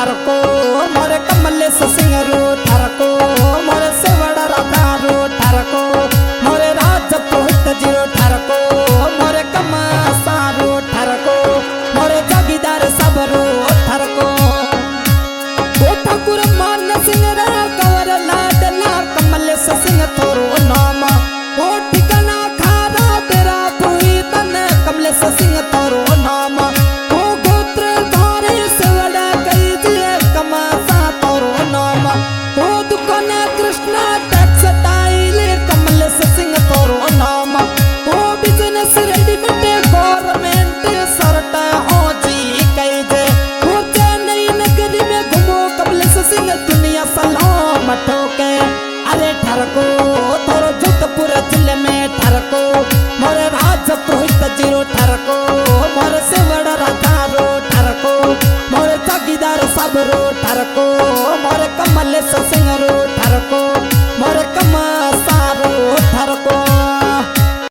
ठरको मोरे कमल सिंह रो ठरको मोरे सेवड़ा राधा रो ठरको मोरे राज पुरोहित जी रो ठरको मोरे कमासा रो ठरको मोरे जागीदार सब रो ठरको ओ ठाकुर मान सिंह रा कंवर लाडला कमल सिंह थोरो नाम ओ ठिकाना खारा तेरा पुई तन कमल सिंह थोरो नाम ओ गोत्र धारे सेवड़ा कई दिए कमासा थोरो नाम ओ दुकान कृष्णा टेक्सटाइल कमल सिंह थोरो नाम ओ बिजनेस रेडीमेड गवर्नमेंट सरट हो जी कई दे ओ चेन्नई नगरी में घूमो कमल सिंह दुनिया सलाम ठोके अरे ठरको थोरो जोधपुर जिले में ठरको मोरे राज पुरोहित जीरो ठरको मोरे सेवड़ा राधा रो ठरको मोरे जागीदार सब रो ठरको मोरे कमल सिंह रो ठरको मोरे कमासा रो ठरको।